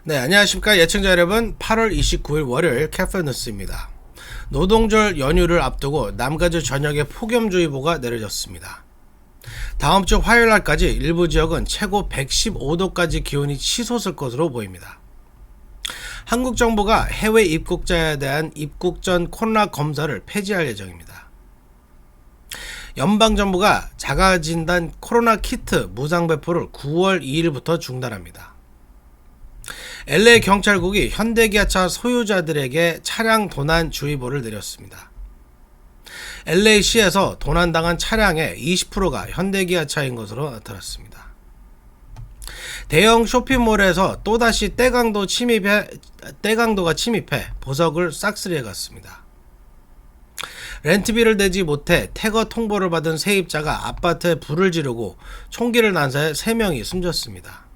네, 안녕하십니까 예청자 여러분. 8월 29일 월요일 캐페뉴스입니다. 노동절 연휴를 앞두고 남가주 전역에 폭염주의보가 내려졌습니다. 다음 주 화요일 날까지 일부 지역은 최고 115도까지 기온이 치솟을 것으로 보입니다. 한국 정부가 해외 입국자에 대한 입국 전 코로나 검사를 폐지할 예정입니다. 연방정부가 자가진단 코로나 키트 무상 배포를 9월 2일부터 중단합니다. LA 경찰국이 현대기아차 소유자들에게 차량 도난 주의보를 내렸습니다. LA시에서 도난당한 차량의 20%가 현대기아차인 것으로 나타났습니다. 대형 쇼핑몰에서 또다시 떼강도가 침입해 보석을 싹쓸이해 갔습니다. 렌트비를 내지 못해 태거 통보를 받은 세입자가 아파트에 불을 지르고 총기를 난사해 3명이 숨졌습니다.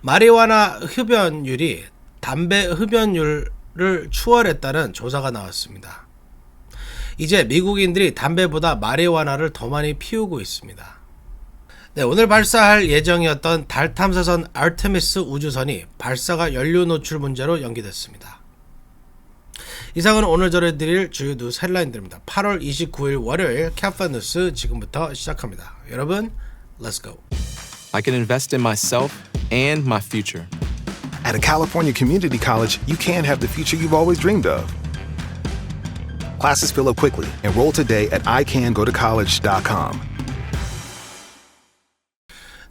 마리화나 흡연율이 담배 흡연율을 추월했다는 조사가 나왔습니다. 이제 미국인들이 담배보다 마리화나를 더 많이 피우고 있습니다. 네, 오늘 발사할 예정이었던 달 탐사선 아르테미스 우주선이 발사가 연료 노출 문제로 연기됐습니다. 이상은 오늘 전해드릴 주요 뉴스 헤드라인들입니다. 8월 29일 월요일 캐페뉴스 지금부터 시작합니다. 여러분, let's go. I can invest in myself and my future. At a California community college, you can have the future you've always dreamed of. Classes fill up quickly. Enroll today at icangotocollege.com.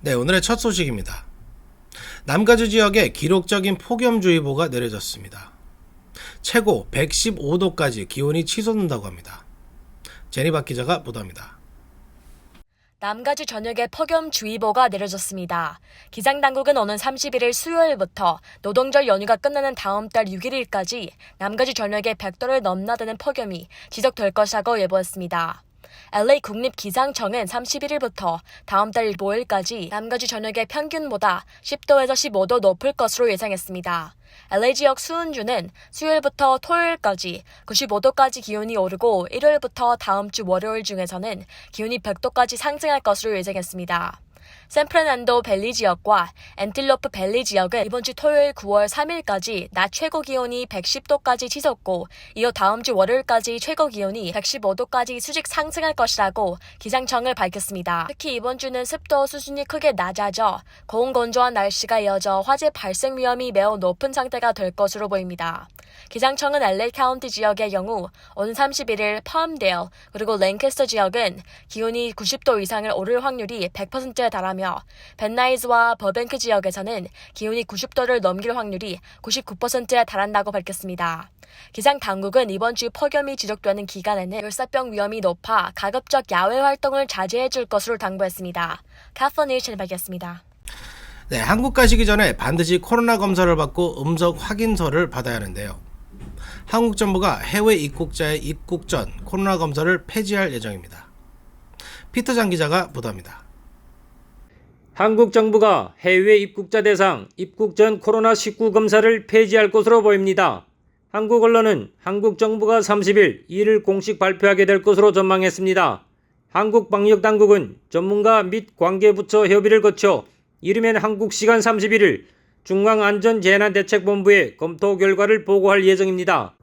네, 오늘의 첫 소식입니다. 남가주 지역에 기록적인 폭염주의보가 내려졌습니다. 최고 115도까지 기온이 치솟는다고 합니다. 제니박 기자가 보도합니다. 남가주 전역에 폭염주의보가 내려졌습니다. 기상당국은 오는 31일 수요일부터 노동절 연휴가 끝나는 다음 달 6일까지 남가주 전역에 100도를 넘나드는 폭염이 지속될 것이라고 예보했습니다. LA 국립기상청은 31일부터 다음 달 5일까지 남가주 전역의 평균보다 10도에서 15도 높을 것으로 예상했습니다. LA 지역 수은주는 수요일부터 토요일까지 95도까지 기온이 오르고 일요일부터 다음 주 월요일 중에서는 기온이 100도까지 상승할 것으로 예상했습니다. 샌프란난도 밸리 지역과 엔틸로프 밸리 지역은 이번 주 토요일 9월 3일까지 낮 최고 기온이 110도까지 치솟고 이어 다음 주 월요일까지 최고 기온이 115도까지 수직 상승할 것이라고 기상청을 밝혔습니다. 특히 이번 주는 습도 수준이 크게 낮아져 고온건조한 날씨가 이어져 화재 발생 위험이 매우 높은 상태가 될 것으로 보입니다. 기상청은 LA 카운티 지역의 경우 오는 31일 팜데일 그리고 랭캐스터 지역은 기온이 90도 이상을 오를 확률이 100%에 달하며 벤나이즈와 버뱅크 지역에서는 기온이 90도를 넘길 확률이 99%에 달한다고 밝혔습니다. 기상당국은 이번 주 폭염이 지속되는 기간에는 열사병 위험이 높아 가급적 야외 활동을 자제해 줄 것으로 당부했습니다. 카퍼니션 밝혔습니다. 네, 한국 가시기 전에 반드시 코로나 검사를 받고 음성 확인서를 받아야 하는데요. 한국 정부가 해외 입국자의 입국 전 코로나 검사를 폐지할 예정입니다. 피터장 기자가 보도합니다. 한국 정부가 해외 입국자 대상 입국 전 코로나19 검사를 폐지할 것으로 보입니다. 한국 언론은 한국 정부가 30일 이를 공식 발표하게 될 것으로 전망했습니다. 한국 방역당국은 전문가 및 관계부처 협의를 거쳐 이르면 한국 시간 31일 중앙안전재난대책본부에 검토 결과를 보고할 예정입니다.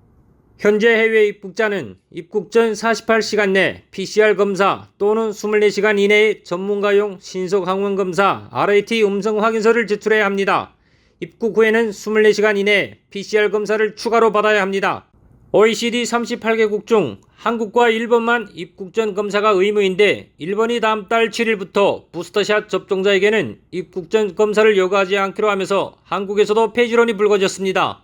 현재 해외 입국자는 입국 전 48시간 내 PCR 검사 또는 24시간 이내의 전문가용 신속항원검사 RAT 음성 확인서를 제출해야 합니다. 입국 후에는 24시간 이내에 PCR 검사를 추가로 받아야 합니다. OECD 38개국 중 한국과 일본만 입국 전 검사가 의무인데 일본이 다음 달 7일부터 부스터샷 접종자에게는 입국 전 검사를 요구하지 않기로 하면서 한국에서도 폐지론이 불거졌습니다.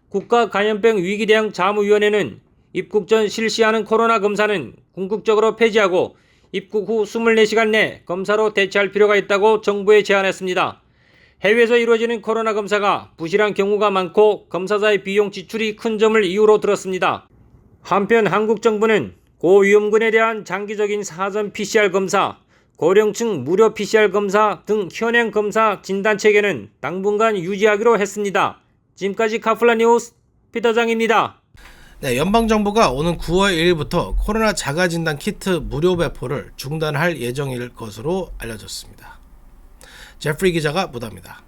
국가감염병 위기대응 자무위원회는 입국 전 실시하는 코로나 검사는 궁극적으로 폐지하고 입국 후 24시간 내 검사로 대체할 필요가 있다고 정부에 제안했습니다. 해외에서 이루어지는 코로나 검사가 부실한 경우가 많고 검사자의 비용 지출이 큰 점을 이유로 들었습니다. 한편 한국 정부는 고위험군에 대한 장기적인 사전 PCR 검사, 고령층 무료 PCR 검사 등 현행 검사 진단체계는 당분간 유지하기로 했습니다. 지금까지 카플라 뉴스 피터장입니다. 네, 연방정부가 오는 9월 1일부터 코로나 자가진단 키트 무료 배포를 중단할 예정일 것으로 알려졌습니다. 제프리 기자가 보도합니다.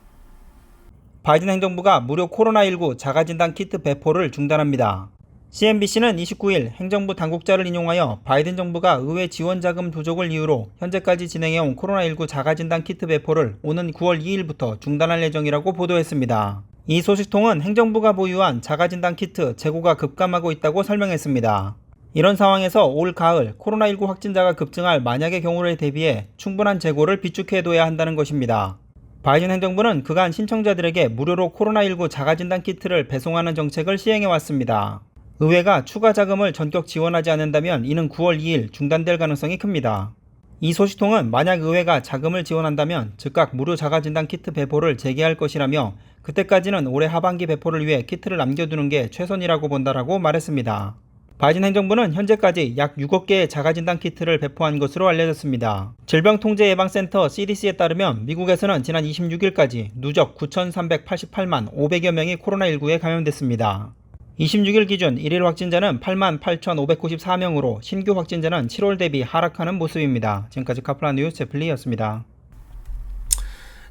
바이든 행정부가 무료 코로나19 자가진단 키트 배포를 중단합니다. CNBC는 29일 행정부 당국자를 인용하여 바이든 정부가 의회 지원 자금 부족을 이유로 현재까지 진행해온 코로나19 자가진단 키트 배포를 오는 9월 2일부터 중단할 예정이라고 보도했습니다. 이 소식통은 행정부가 보유한 자가진단 키트 재고가 급감하고 있다고 설명했습니다. 이런 상황에서 올 가을 코로나19 확진자가 급증할 만약의 경우를 대비해 충분한 재고를 비축해둬야 한다는 것입니다. 바이든 행정부는 그간 신청자들에게 무료로 코로나19 자가진단 키트를 배송하는 정책을 시행해왔습니다. 의회가 추가 자금을 전격 지원하지 않는다면 이는 9월 2일 중단될 가능성이 큽니다. 이 소식통은 만약 의회가 자금을 지원한다면 즉각 무료 자가진단 키트 배포를 재개할 것이라며 그때까지는 올해 하반기 배포를 위해 키트를 남겨두는 게 최선이라고 본다라고 말했습니다. 바이든 행정부는 현재까지 약 6억 개의 자가진단 키트를 배포한 것으로 알려졌습니다. 질병통제예방센터 CDC에 따르면 미국에서는 지난 26일까지 누적 9,388만 500여 명이 코로나19에 감염됐습니다. 26일 기준 1일 확진자는 8만 8,594명으로 신규 확진자는 7월 대비 하락하는 모습입니다. 지금까지 카플라 뉴스 제플리였습니다.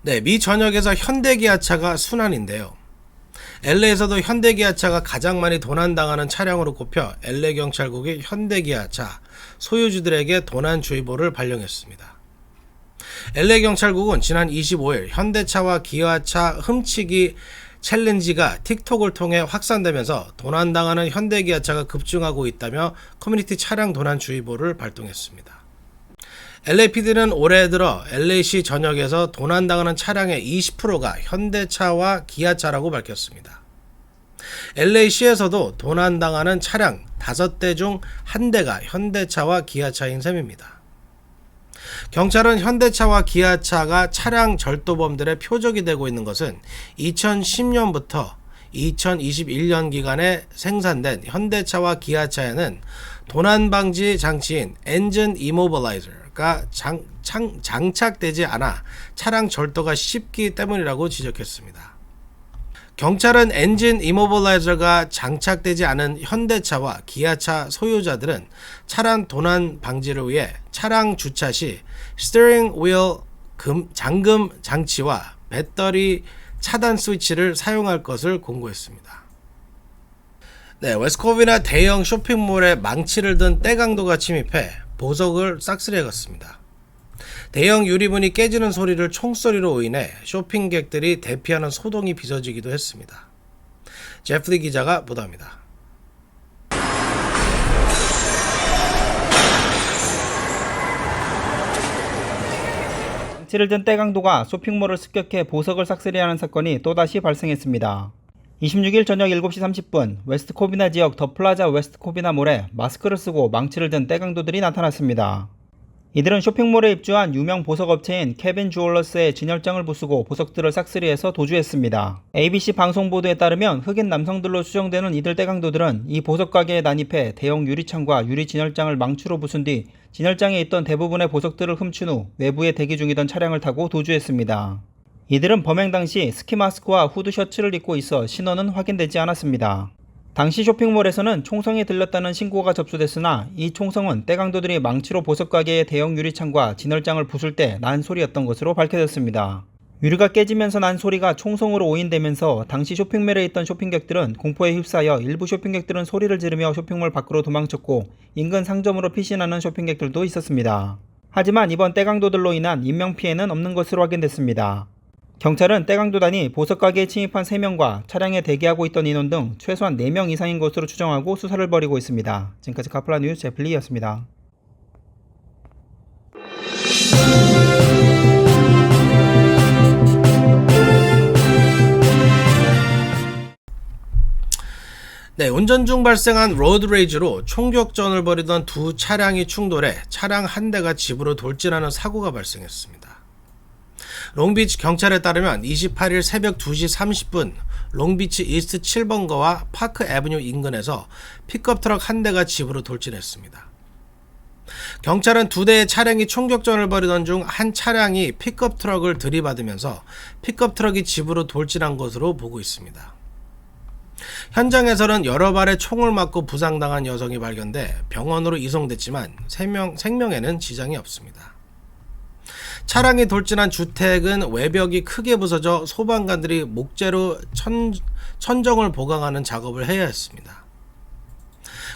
네, 미 전역에서 현대기아차가 순환인데요. LA에서도 현대기아차가 가장 많이 도난당하는 차량으로 꼽혀 LA 경찰국이 현대기아차 소유주들에게 도난주의보를 발령했습니다. LA 경찰국은 지난 25일 현대차와 기아차 훔치기 챌린지가 틱톡을 통해 확산되면서 도난당하는 현대기아차가 급증하고 있다며 커뮤니티 차량 도난주의보를 발동했습니다. LAPD는 올해 들어 LA시 전역에서 도난당하는 차량의 20%가 현대차와 기아차라고 밝혔습니다. LA시에서도 도난당하는 차량 5대 중 1대가 현대차와 기아차인 셈입니다. 경찰은 현대차와 기아차가 차량 절도범들의 표적이 되고 있는 것은 2010년부터 2021년 기간에 생산된 현대차와 기아차에는 도난방지 장치인 엔진 이모빌라이저가 장착되지 않아 차량 절도가 쉽기 때문이라고 지적했습니다. 경찰은 엔진 이모빌라이저가 장착되지 않은 현대차와 기아차 소유자들은 차량 도난 방지를 위해 차량 주차 시 스티어링 휠 잠금 장치와 배터리 차단 스위치를 사용할 것을 공고했습니다. 네, 웨스코비나 대형 쇼핑몰에 망치를 든 떼강도가 침입해 보석을 싹쓸이해갔습니다. 대형 유리문이 깨지는 소리를 총소리로 인해 쇼핑객들이 대피하는 소동이 빚어지기도 했습니다. 제프리 기자가 보도합니다. 망치를 든 떼강도가 쇼핑몰을 습격해 보석을 싹쓸이하는 사건이 또다시 발생했습니다. 26일 저녁 7시 30분 웨스트 코비나 지역 더 플라자 웨스트 코비나 몰에 마스크를 쓰고 망치를 든 떼강도들이 나타났습니다. 이들은 쇼핑몰에 입주한 유명 보석업체인 케빈 주얼러스의 진열장을 부수고 보석들을 싹쓸이해서 도주했습니다. ABC 방송 보도에 따르면 흑인 남성들로 추정되는 이들 떼강도들은 이 보석 가게에 난입해 대형 유리창과 유리 진열장을 망치로 부순 뒤 진열장에 있던 대부분의 보석들을 훔친 후 외부에 대기 중이던 차량을 타고 도주했습니다. 이들은 범행 당시 스키 마스크와 후드 셔츠를 입고 있어 신원은 확인되지 않았습니다. 당시 쇼핑몰에서는 총성이 들렸다는 신고가 접수됐으나 이 총성은 떼강도들이 망치로 보석가게의 대형 유리창과 진열장을 부술 때 난 소리였던 것으로 밝혀졌습니다. 유리가 깨지면서 난 소리가 총성으로 오인되면서 당시 쇼핑몰에 있던 쇼핑객들은 공포에 휩싸여 일부 쇼핑객들은 소리를 지르며 쇼핑몰 밖으로 도망쳤고 인근 상점으로 피신하는 쇼핑객들도 있었습니다. 하지만 이번 떼강도들로 인한 인명피해는 없는 것으로 확인됐습니다. 경찰은 떼강도단이 보석가게에 침입한 3명과 차량에 대기하고 있던 인원 등 최소한 4명 이상인 것으로 추정하고 수사를 벌이고 있습니다. 지금까지 카플라 뉴스 제플리였습니다. 네, 운전 중 발생한 로드레이지로 총격전을 벌이던 두 차량이 충돌해 차량 한 대가 집으로 돌진하는 사고가 발생했습니다. 롱비치 경찰에 따르면 28일 새벽 2시 30분 롱비치 이스트 7번가와 파크 애버뉴 인근에서 픽업 트럭 한 대가 집으로 돌진했습니다. 경찰은 두 대의 차량이 총격전을 벌이던 중 한 차량이 픽업 트럭을 들이받으면서 픽업 트럭이 집으로 돌진한 것으로 보고 있습니다. 현장에서는 여러 발의 총을 맞고 부상당한 여성이 발견돼 병원으로 이송됐지만 생명에는 지장이 없습니다. 차량이 돌진한 주택은 외벽이 크게 부서져 소방관들이 목재로 천정을 보강하는 작업을 해야 했습니다.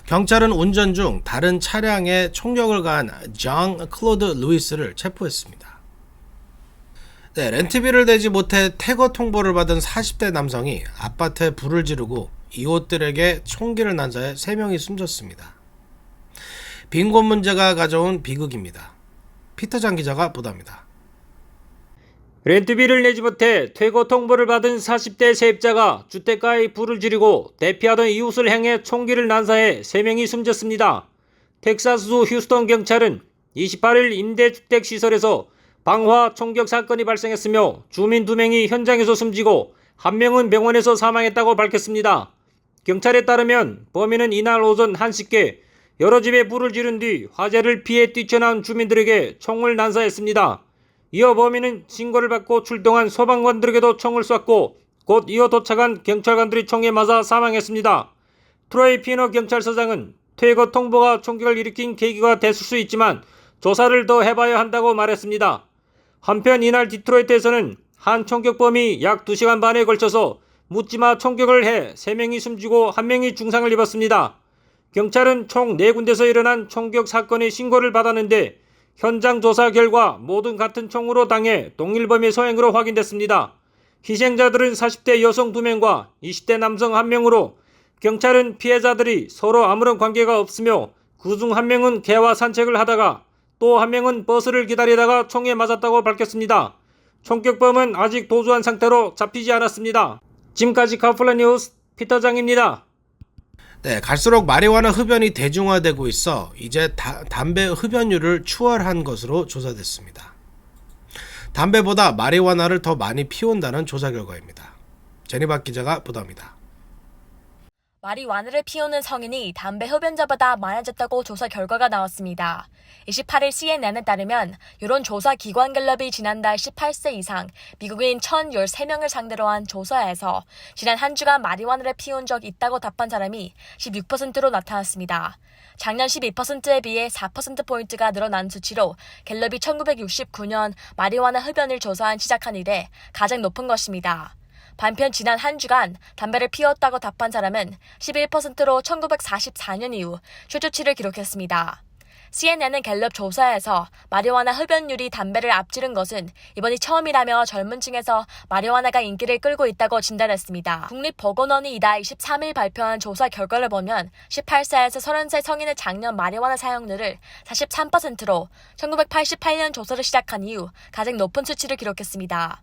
경찰은 운전 중 다른 차량에 총력을 가한 장 클로드 루이스를 체포했습니다. 렌트비를 내지 못해 퇴거 통보를 받은 40대 남성이 아파트에 불을 지르고 이웃들에게 총기를 난사해 3명이 숨졌습니다. 빈곤 문제가 가져온 비극입니다. 피터장 기자가 보도합니다. 렌트비를 내지 못해 퇴거 통보를 받은 40대 세입자가 주택가에 불을 지르고 대피하던 이웃을 향해 총기를 난사해 3명이 숨졌습니다. 텍사스주 휴스턴 경찰은 28일 임대주택시설에서 방화 총격 사건이 발생했으며 주민 2명이 현장에서 숨지고 1명은 병원에서 사망했다고 밝혔습니다. 경찰에 따르면 범인은 이날 오전 1시께 여러 집에 불을 지른 뒤 화재를 피해 뛰쳐나온 주민들에게 총을 난사했습니다. 이어 범인은 신고를 받고 출동한 소방관들에게도 총을 쐈고 곧 이어 도착한 경찰관들이 총에 맞아 사망했습니다. 트로이 피너 경찰서장은 퇴거 통보가 총격을 일으킨 계기가 됐을 수 있지만 조사를 더 해봐야 한다고 말했습니다. 한편 이날 디트로이트에서는 한 총격범이 약 2시간 반에 걸쳐서 묻지마 총격을 해 3명이 숨지고 1명이 중상을 입었습니다. 경찰은 총 4군데서 일어난 총격 사건의 신고를 받았는데 현장 조사 결과 모든 같은 총으로 당해 동일범의 소행으로 확인됐습니다. 희생자들은 40대 여성 2명과 20대 남성 1명으로 경찰은 피해자들이 서로 아무런 관계가 없으며 그중 1명은 개와 산책을 하다가 또 1명은 버스를 기다리다가 총에 맞았다고 밝혔습니다. 총격범은 아직 도주한 상태로 잡히지 않았습니다. 지금까지 카플라 뉴스 피터장입니다. 갈수록 마리화나 흡연이 대중화되고 있어 이제 담배 흡연율을 추월한 것으로 조사됐습니다. 담배보다 마리화나를 더 많이 피운다는 조사 결과입니다. 제니박 기자가 보도합니다. 마리화나를 피우는 성인이 담배 흡연자보다 많아졌다고 조사 결과가 나왔습니다. 28일 CNN에 따르면 여론조사 기관 갤럽이 지난달 18세 이상 미국인 1,013명을 상대로 한 조사에서 지난 한 주간 마리화나를 피운 적 있다고 답한 사람이 16%로 나타났습니다. 작년 12%에 비해 4%포인트가 늘어난 수치로 갤럽이 1969년 마리화나 흡연을 조사한 시작한 이래 가장 높은 것입니다. 반면 지난 한 주간 담배를 피웠다고 답한 사람은 11%로 1944년 이후 최저치를 기록했습니다. CNN은 갤럽 조사에서 마리화나 흡연율이 담배를 앞지른 것은 이번이 처음이라며 젊은 층에서 마리화나가 인기를 끌고 있다고 진단했습니다. 국립보건원이 이달 23일 발표한 조사 결과를 보면 18세에서 30세 성인의 작년 마리화나 사용률을 43%로 1988년 조사를 시작한 이후 가장 높은 수치를 기록했습니다.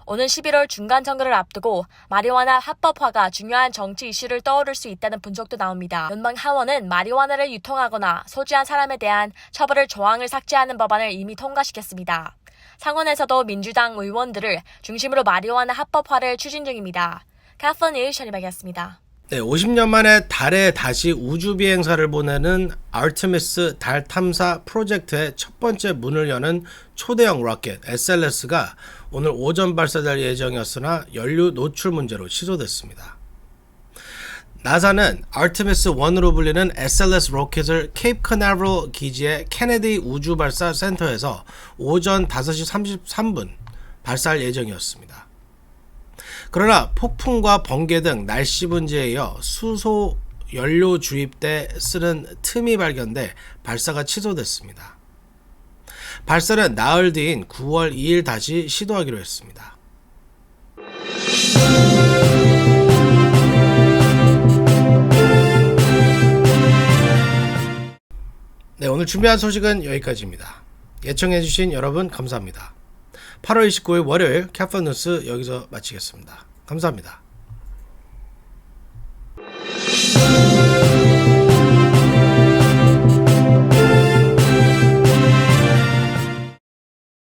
오는 11월 중간선거를 앞두고 마리화나 합법화가 중요한 정치 이슈를 떠오를 수 있다는 분석도 나옵니다. 연방 하원은 마리화나를 유통하거나 소지한 사람에 대한 처벌을 조항을 삭제하는 법안을 이미 통과시켰습니다. 상원에서도 민주당 의원들을 중심으로 마리화나 합법화를 추진 중입니다. 카플라 뉴스 전희박이었습니다. 50년 만에 달에 다시 우주 비행사를 보내는 아르테미스 달 탐사 프로젝트의 첫 번째 문을 여는 초대형 로켓 SLS가 오늘 오전 발사될 예정이었으나 연료 노출 문제로 취소됐습니다. 나사는 아르테미스 1으로 불리는 SLS 로켓을 케이프 커나버럴 기지의 케네디 우주 발사 센터에서 오전 5시 33분 발사할 예정이었습니다. 그러나 폭풍과 번개 등 날씨 문제에 이어 수소 연료 주입 때 쓰는 틈이 발견돼 발사가 취소됐습니다. 발사는 나흘 뒤인 9월 2일 다시 시도하기로 했습니다. 오늘 준비한 소식은 여기까지입니다. 예청해주신 여러분 감사합니다. 8월 29일 월요일 카플라 뉴스 여기서 마치겠습니다. 감사합니다.